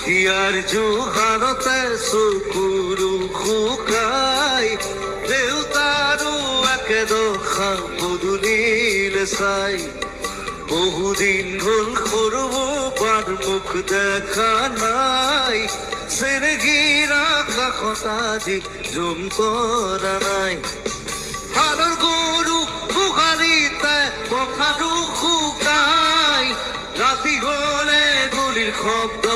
ইয়াৰ জোহাৰতে চকুৰু শুকাই দেউতাৰো একেদশা পদূলিলে চাই বহুদিন হ'ল সৰু বাৰ মুখ দেখা নাই চেৰেগীৰা কাষত আজি জুম কৰা নাই হালৰ গৰু গোহালিতে পথাৰো শুকাই ৰাতি হলে গুলিৰ শব্দ